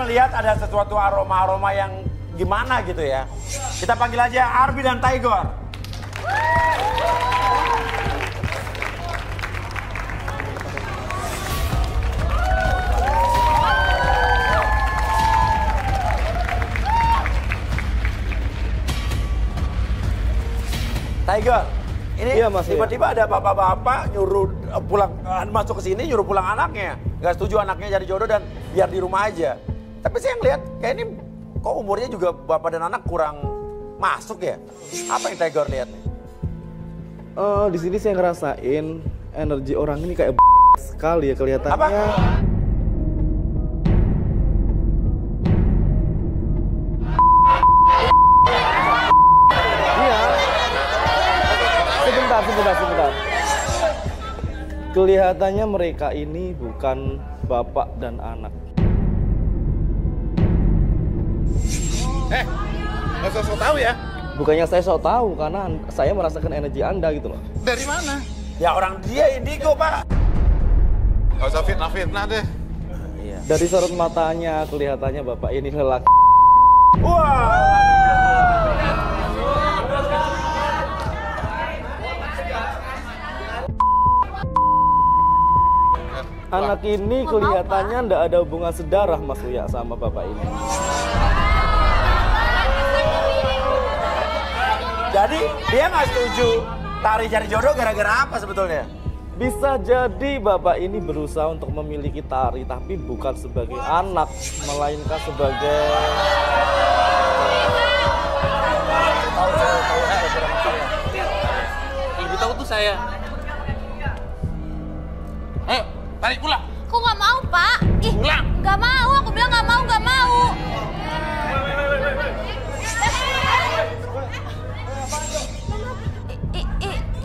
ngelihat ada sesuatu aroma-aroma yang gimana gitu ya. Kita panggil aja Arbi dan Tigor. Tigor, ini iya, Mas, tiba-tiba ada bapak-bapak nyuruh pulang masuk ke sini nyuruh pulang anaknya. Nggak setuju anaknya jadi jodoh dan biar di rumah aja. Tapi saya ngeliat kayak ini kok umurnya juga bapak dan anak kurang masuk ya. Apa yang Tigor lihat nih? Di sini saya ngerasain energi orang ini kayak sekali ya kelihatannya. Apa? Iya. Sebentar. Kelihatannya mereka ini bukan bapak dan anak. Nggak usah sok tahu ya. Bukannya saya sok tahu karena saya merasakan energi Anda gitu loh. Dari mana? Ya orang dia indigo, Pak. Nggak usah fitnah-fitnah deh. Iya. Dari sorot matanya kelihatannya bapak ini lelaki. Wah. Anak ini kelihatannya ndak ada hubungan sedarah Mas Uya sama bapak ini. Jadi dia nggak setuju Tari cari jodoh gara-gara apa sebetulnya? Bisa jadi bapak ini berusaha untuk memiliki Tari tapi bukan sebagai anak, melainkan sebagai Lebih tahu tuh saya. Ayo, tarik pulang. Kok nggak mau, Pak? Ih, Pulang. nggak mau. Aku bilang nggak mau, nggak mau.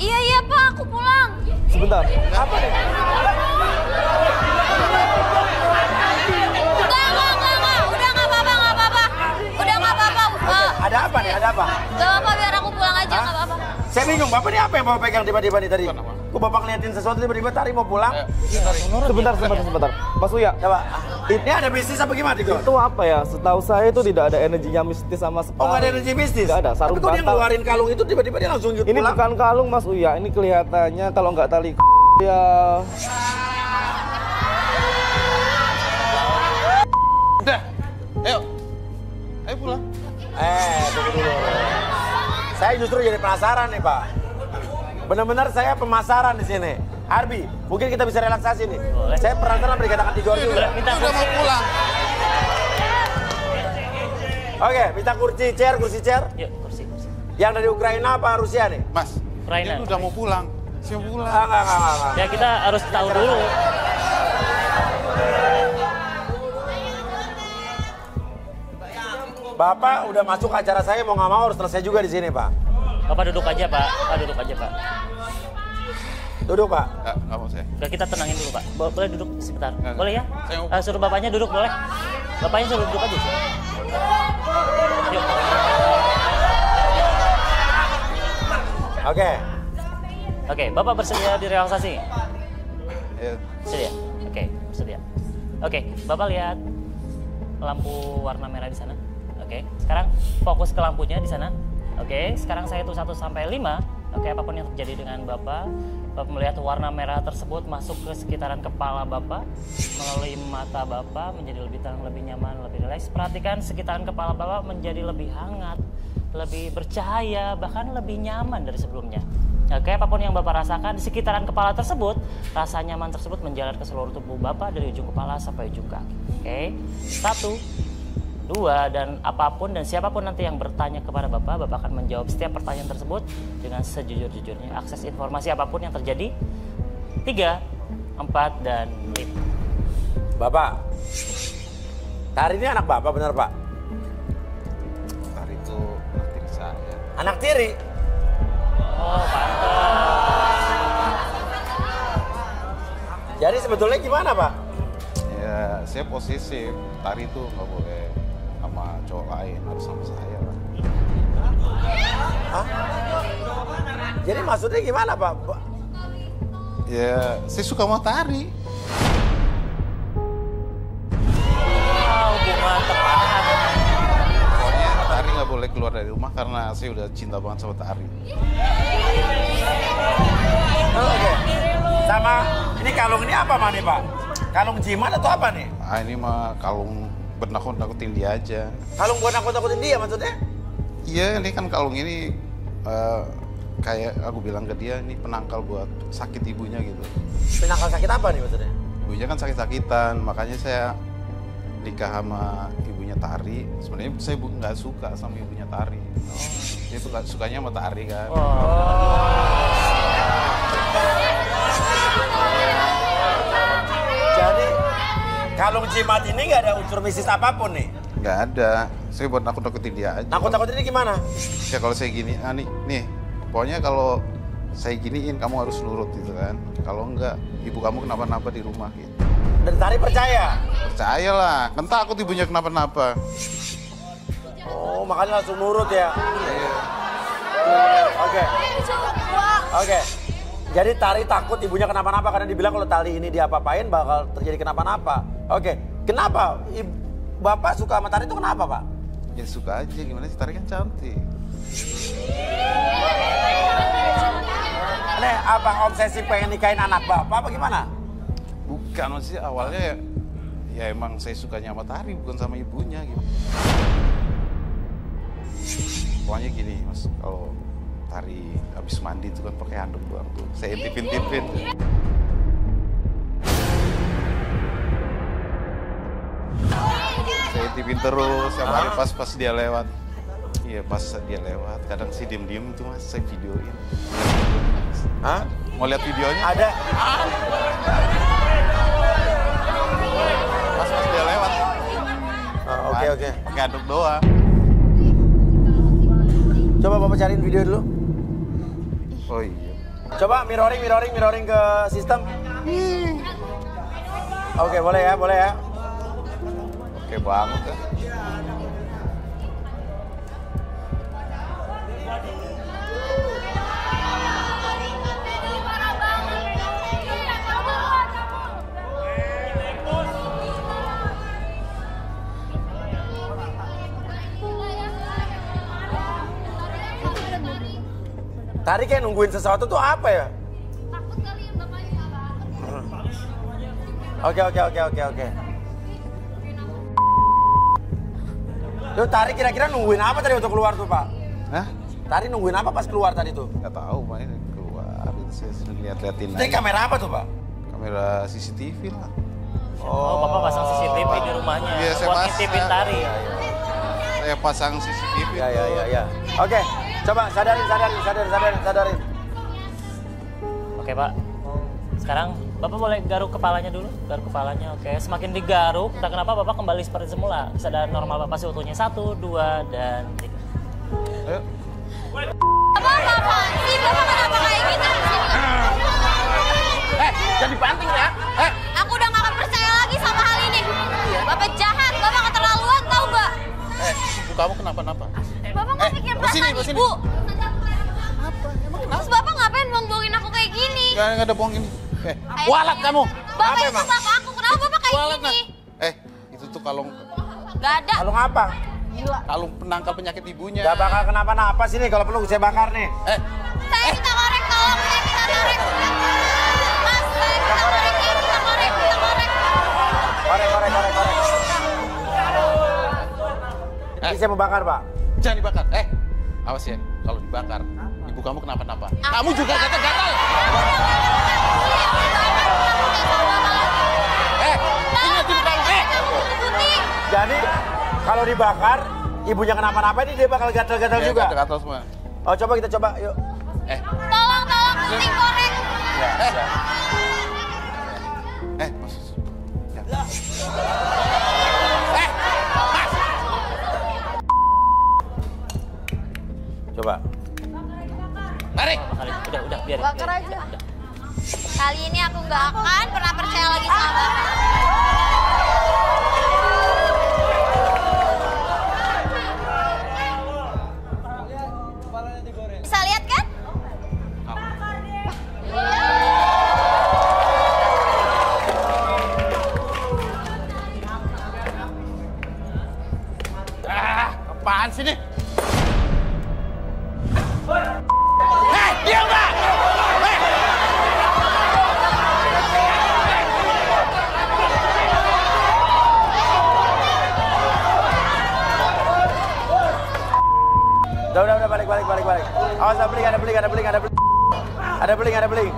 Iya, Pak. Aku pulang. sebentar. Apa nih? Enggak. Udah nggak apa-apa. Udah nggak apa-apa. Ada apa nih? Ada apa? Nggak apa-apa, biar aku pulang aja, nggak apa-apa. Saya bingung, Bapak ini apa yang Bapak pegang tiba-tiba nih tadi? Kok Bapak ngeliatin sesuatu tiba-tiba Tari mau pulang? Sebentar. Mas Uya, Coba, ini ada bisnis apa gimana, Tigor? itu apa ya? Setahu saya itu tidak ada energinya mistis sama sekali. Oh, nggak ada energi bisnis? Nggak ada, sarung Tapi kok dia bantal. ngeluarin kalung itu tiba-tiba dia langsung Ini pulang? bukan kalung Mas Uya, ini kelihatannya kalau nggak tali ya. Udah. Ayo pulang. Tunggu dulu. Saya justru jadi penasaran nih, Pak. Benar-benar saya pemasaran di sini. Arbi, mungkin kita bisa relaksasi nih. Boleh. Saya penasaran dikatakan Tigor juga. Minta Udah mau pulang. Oke, minta kursi chair. Yuk, kursi. Yang dari Ukraina apa Rusia nih? Mas, Ukraina. dia udah mau pulang. Siapa pulang? Enggak. Ya kita harus tahu dulu. Bapak udah masuk acara saya mau nggak mau harus selesai juga di sini, Pak. Bapak duduk aja, Pak. Duduk aja, Pak. Duduk, Pak. Nggak mau saya. Udah kita tenangin dulu, Pak. Boleh duduk sebentar. Nggak. Boleh ya? Saya mau- Suruh bapaknya duduk, boleh? Bapaknya suruh duduk aja. Yuk. Oke, Bapak bersedia direlaksasi? Ya, Bersedia? Oke, bersedia. Oke, Bapak lihat lampu warna merah di sana. Oke, sekarang fokus ke lampunya di sana. Oke, sekarang saya hitung 1 sampai 5. Oke, apapun yang terjadi dengan Bapak melihat warna merah tersebut masuk ke sekitaran kepala Bapak, melalui mata Bapak menjadi lebih tenang, lebih nyaman, lebih rileks. Perhatikan sekitaran kepala Bapak menjadi lebih hangat, lebih bercahaya, bahkan lebih nyaman dari sebelumnya. Oke, apapun yang Bapak rasakan di sekitaran kepala tersebut, rasa nyaman tersebut menjalar ke seluruh tubuh Bapak dari ujung kepala sampai ujung kaki. Oke, 1, 2, dan apapun dan siapapun nanti yang bertanya kepada Bapak, Bapak akan menjawab setiap pertanyaan tersebut dengan sejujur-jujurnya. Akses informasi apapun yang terjadi. 3, 4, dan 5. Bapak, Tari ini anak Bapak benar, Pak? Tari itu anak tiri saya. Anak tiri? Oh, pantas. Jadi sebetulnya gimana, Pak? Ya, saya posesif. Tari itu nggak boleh sama cowok lain, harus sama saya, Pak. Hah? Jadi maksudnya gimana, Pak? Ya, saya suka sama Tari. Hubungan boleh keluar dari rumah karena saya udah cinta banget sama tari. Oke. Sama ini kalung ini apa nih Pak? Kalung jimat atau apa nih? Ah, ini mah kalung nakut-nakutin dia aja. Kalung buat nakut-nakutin dia maksudnya? Iya, ini kan kalung ini kayak aku bilang ke dia, ini penangkal buat sakit ibunya gitu. Penangkal sakit apa nih maksudnya? Ibunya kan sakit-sakitan, makanya saya nikah sama ibunya Tari. Sebenarnya saya nggak suka sama ibunya Tari. Dia tuh sukanya sama Tari kan. Jadi kalung jimat ini nggak ada unsur mistis apapun nih? Nggak ada. Saya buat nakut-nakutin dia aja. Nakut-nakutin ini gimana? Ya kalau saya gini, nih, pokoknya kalau saya giniin kamu harus nurut gitu kan. Kalau enggak, ibu kamu kenapa-napa di rumah gitu. Dan Tari percaya? Percayalah, kan takut ibunya kenapa-napa. Oh, makanya langsung nurut ya? Oke. Oke. Jadi Tari takut ibunya kenapa-napa karena dibilang kalau Tari ini diapa-apain bakal terjadi kenapa-napa. Oke. Kenapa? Bapak suka sama Tari itu kenapa, Pak? Ya suka aja, gimana sih, Tari kan cantik. Nih, abang obsesi pengen nikahin anak Bapak apa gimana? Bukan, maksudnya awalnya ya emang saya sukanya sama Tari, bukan sama ibunya gitu. Pokoknya gini mas, kalau Tari habis mandi itu kan pakai handuk doang tuh, saya intipin-intipin. Saya intipin terus, setiap hari pas dia lewat. Iya pas dia lewat, kadang sih diem-diem tuh mas, saya videoin. Hah? Mau lihat videonya? Ada. Pas dia lewat. Oke. Pakai handuk doang. Coba Bapak cariin video dulu. Oh iya. Coba mirroring ke sistem. Oke, boleh ya. Oke banget ya. Tari kayak nungguin sesuatu tuh apa ya? Oke. Tuh Tari kira-kira nungguin apa tadi untuk keluar tuh Pak? Hah? Tari nungguin apa pas keluar tadi tuh? Nggak tahu, main keluar. Saya sering lihat-lihatin. Tadi kamera apa tuh Pak? Kamera CCTV lah. Oh, Bapak pasang CCTV di rumahnya Iya, saya buat pasang. ngintipin Tari. Saya pasang CCTV. Ya. Oke, coba sadarin. Oke Pak, sekarang Bapak boleh garuk kepalanya dulu, garuk kepalanya. Oke, semakin digaruk, entah kenapa Bapak kembali seperti semula. Kesadaran normal Bapak seutuhnya 1, 2, dan 3. Ayo. Bapak sih, Bapak kenapa kayak gitu? Jadi banting ya? Aku udah gak akan percaya lagi sama hal ini. Bapak jahat, Bapak keterlaluan tau gak? Ibu kamu kenapa-napa? Bapak gak pikir perasaan sini. ibu. Terus Bapak ngapain buang-buangin aku kayak gini? Nggak ada bohong ini. Walat kamu. Bapak itu bapak aku, kenapa Bapak kayak Walat, gini? Itu tuh kalung Gak ada. Kalung apa? kalung penangkal penyakit ibunya. Gak bakal kenapa-napa sini kalau perlu saya bakar nih. Saya minta korek, tolong. Saya minta korek. Mas, saya minta korek. Korek. Ini saya mau bakar Pak. Jangan dibakar. Awas ya, kalau dibakar, ibu kamu kenapa-napa. Kamu juga gatal-gatal. Ingat ibu kamu. Jadi kalau dibakar, ibunya kenapa-napa ini dia bakal gatal-gatal juga. Gatal semua. Oh coba kita coba, yuk. Tolong, gunting korek. Mas. Ya. Coba. Tarik. Udah, biarin. Bakar aja. Kali ini aku gak akan pernah percaya lagi sama Bapak. Bisa lihat kan? Apaan sih nih? baik. Awas ada beling. Ada beling.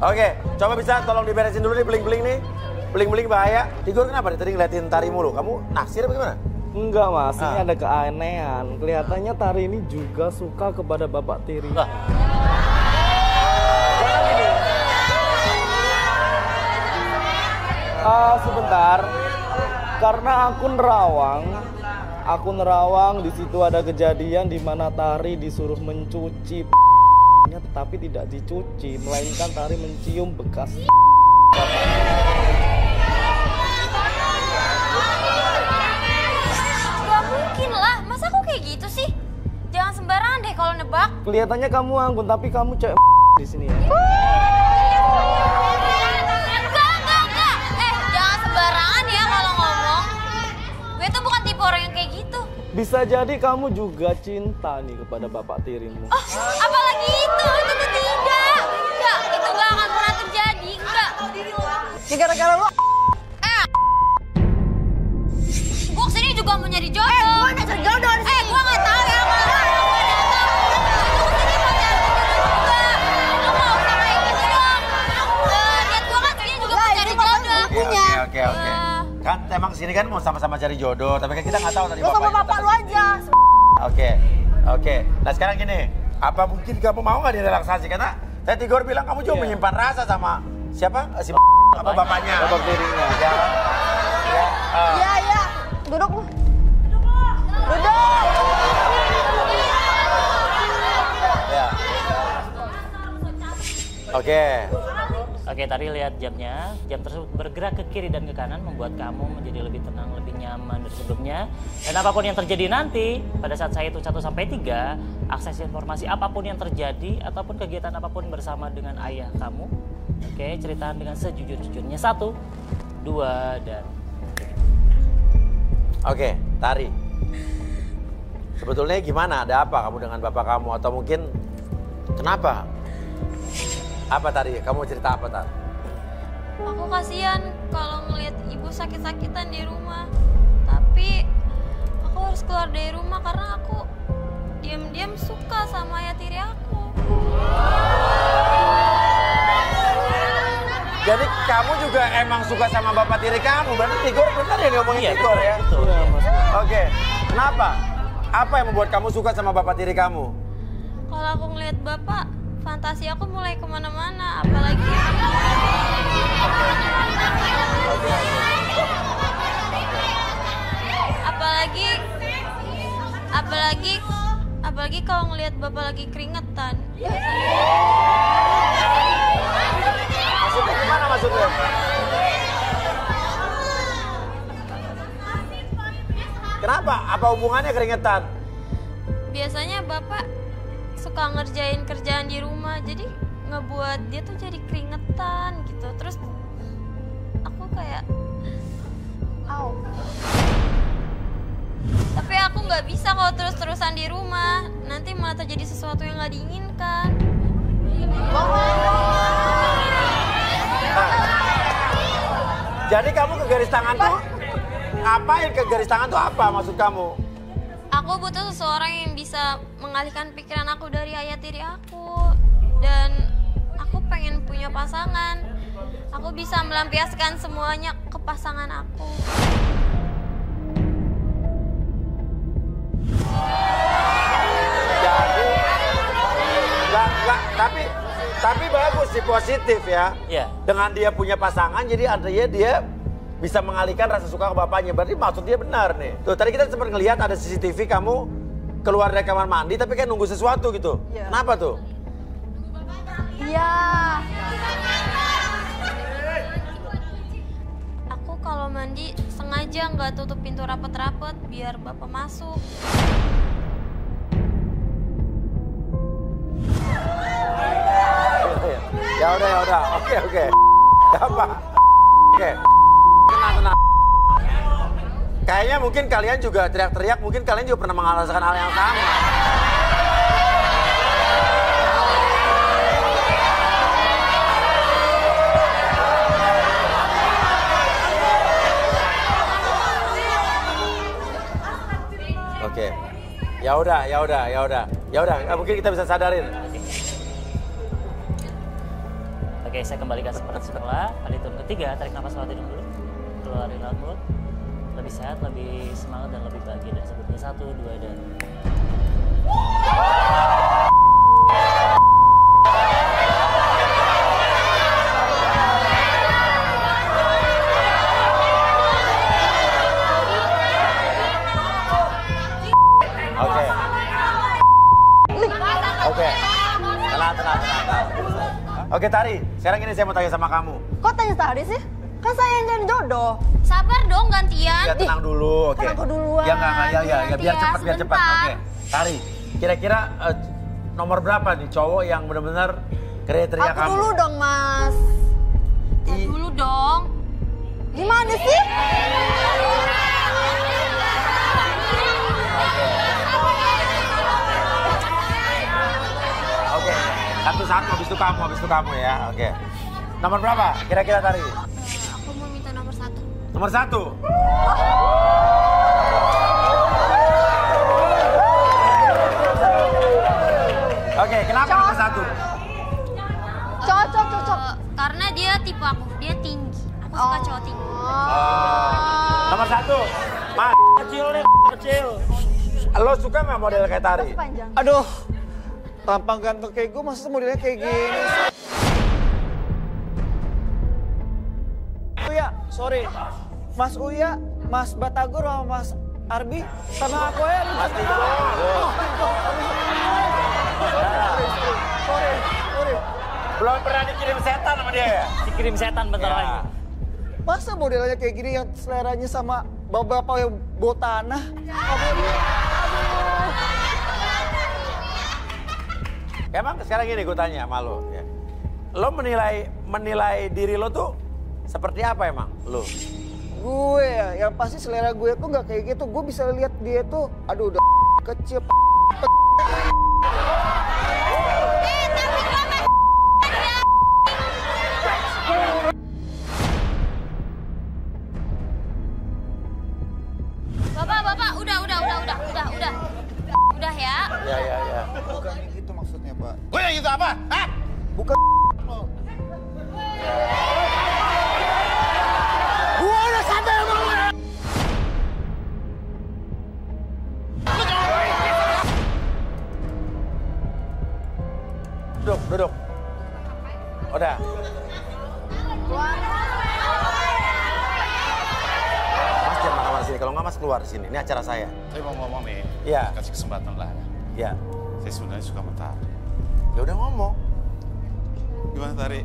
Oke, coba bisa tolong diberesin dulu nih beling-beling nih. Beling-beling bahaya. Tigor kenapa nih tadi ngeliatin Tari mulu? Kamu naksir apa gimana? Enggak mas, ini ada keanehan. Kelihatannya Tari ini juga suka kepada Bapak Tiri. Sebentar, karena aku nerawang di situ ada kejadian di mana Tari disuruh mencuci tetapi tidak dicuci, melainkan Tari mencium bekas. Gak mungkin lah, masa aku kayak gitu sih? Jangan sembarangan deh kalau nebak. Kelihatannya kamu anggun, tapi kamu cewek di sini ya. Enggak. Jangan sembarangan ya kalau ngomong. Gue tuh bukan tipe orang yang kayak gitu. Bisa jadi kamu juga cinta nih kepada Bapak Tirimu. Oh, apalagi itu tuh tidak. Enggak, itu gak akan pernah terjadi. Enggak. Ya gara-gara lu. Gue kesini juga mau nyari jodoh. Gue nyari jodoh. Gue gak tahu ya kalau gue kesini mau nyari jodoh juga. Lo gak usah kayak gitu dong. Lihat gue kan kesini juga mau cari jodoh. Oke. Kan emang sini kan mau sama-sama cari jodoh, tapi kan kita nggak tahu tadi Lu sama bapak lu aja. Oke. Nah sekarang gini, apa mungkin kamu mau nggak direlaksasi? Karena saya Tigor bilang kamu juga menyimpan rasa sama siapa? Si apa bapaknya? Bapak Tirinya. Iya. Duduk lu. Duduk. Ya. Oke, Tari lihat jamnya. Jam tersebut bergerak ke kiri dan ke kanan membuat kamu menjadi lebih tenang, lebih nyaman dari sebelumnya. Dan apapun yang terjadi nanti, pada saat saya hitung 1 sampai 3, akses informasi apapun yang terjadi ataupun kegiatan apapun bersama dengan ayah kamu. Oke, ceritakan dengan sejujur-jujurnya. 1, 2, dan 3. Oke, Tari. Sebetulnya gimana? Ada apa kamu dengan bapak kamu? Atau mungkin kenapa? Apa Tari? Kamu cerita apa Tari? Aku kasihan kalau ngelihat ibu sakit-sakitan di rumah. Tapi aku harus keluar dari rumah karena aku diam-diam suka sama ayah tiri aku. Jadi kamu juga emang suka sama bapak tiri kamu? Berarti Tigor benar ya ngomongin Tigor ya? Betul. Oke. Kenapa? Apa yang membuat kamu suka sama bapak tiri kamu? Kalau aku ngelihat bapak, fantasi aku mulai kemana-mana. Apalagi kalau ngelihat bapak lagi keringetan. Maksudnya gimana maksudnya? Kenapa? Apa hubungannya keringetan? Biasanya bapak suka ngerjain kerjaan di rumah, jadi ngebuat dia tuh jadi keringetan gitu. Terus aku kayak tapi aku nggak bisa kalau terus-terusan di rumah, nanti malah terjadi sesuatu yang nggak diinginkan. Jadi kamu ke garis tangan tuh ngapain? Ke garis tangan tuh apa maksud kamu? Aku butuh seseorang yang bisa mengalihkan pikiran aku dari ayah tiri aku. Dan aku pengen punya pasangan. Aku bisa melampiaskan semuanya ke pasangan aku. Jadi enggak, tapi bagus sih, positif ya. Iya. Dengan dia punya pasangan, jadi artinya dia bisa mengalihkan rasa suka ke bapaknya. Berarti maksud dia benar nih. Tuh tadi kita sempat ngelihat ada CCTV kamu keluar dari kamar mandi tapi kayak nunggu sesuatu gitu. Iya. Kenapa tuh? Iya. Aku kalau mandi sengaja nggak tutup pintu rapet-rapet biar bapak masuk. Ya udah. Oke. Apa? Oke. Tenang. Kayaknya mungkin kalian juga teriak-teriak, mungkin kalian juga pernah merasakan hal yang sama. Oke. Ya udah. Mungkin kita bisa sadarin. Oke, saya kembalikan seperti semula. Pada turun ketiga, tarik nafas lewat hidung dulu. Keluarin lewat mulut. Lebih sehat, lebih semangat, dan lebih bahagia. Dan sebutnya 1, 2, dan... Oke. Tenang. Oke, Tari. Sekarang ini saya mau tanya sama kamu. Kok tanya Tari sih? Kan saya yang jadi jodoh. Sabar dong gantian. Ya, tenang dulu, oke. Kan aku duluan. Ya, enggak. Ya, biar Ya, cepat. sebentar. Oke. Tari, kira-kira nomor berapa nih cowok yang benar-benar kriteria Aku kamu? dulu dong, Mas. Dulu dong. Gimana sih? Oke. Satu-satu, habis itu kamu ya. Oke. Nomor berapa? Kira-kira Tari? Aku mau minta nomor 1. Nomor 1. Oke, kenapa nomor 1? Cocok. Karena dia tipe aku, dia tinggi. Aku suka cowok tinggi. Nomor 1. Mas, Kecil nih, kecil. lo suka nggak model kayak Tari? Panjang. Aduh, tampang ganteng kayak gue, masa modelnya kayak gini sih? Uya, sorry. Mas Uya, Mas Batagor sama Mas Arbi, sama aku ya. Mas Tiko. Sorry. Belum pernah dikirim setan sama dia ya? Dikirim setan bentar Ya. lagi. Masa modelnya kayak gini yang seleranya sama bapak-bapak yang bawa tanah? Emang sekarang gini gue tanya sama lo ya. Lo menilai diri lo tuh seperti apa emang lo? Gue ya, yang pasti selera gue tuh nggak kayak gitu. Gue bisa lihat dia tuh, aduh udah kecil. Bapak, udah ya. Ya. Bukan gitu maksudnya, Pak. Gue yang itu apa? Hah? Bukan. Gue udah sampai sama lu. Duduk. Udah. Mas jangan marah-marah sini. Kalau nggak Mas keluar sini. Ini acara saya. Saya mau ngomong nih. Iya. Kasih kesempatan lah. Ya. Saya sebenarnya suka sama Tari. Ya udah ngomong. Gimana Tari?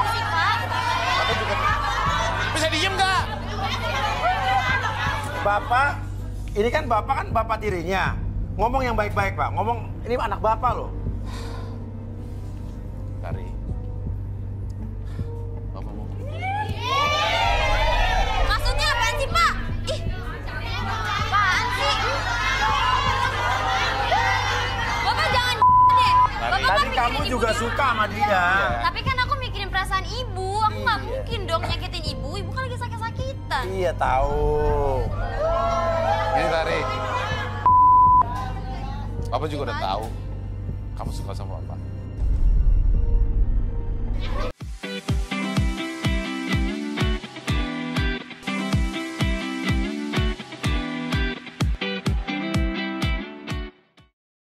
Bapak juga bisa diem nggak? Bapak kan bapak tirinya. Ngomong yang baik-baik Pak. Ngomong ini anak bapak loh. Tari. Bapak mau. Maksudnya apaan sih, Pak? Ih, apaan sih? Bapak jangan deh. Bapak kan Tadi mikirin kamu ibu juga suka sama dia. Tapi kan aku mikirin perasaan ibu. Aku nggak mungkin dong nyakitin ibu. Ibu kan lagi sakit-sakitan. Iya tahu. Ini Tari. Bapak juga udah tahu. Kamu suka sama Bapak.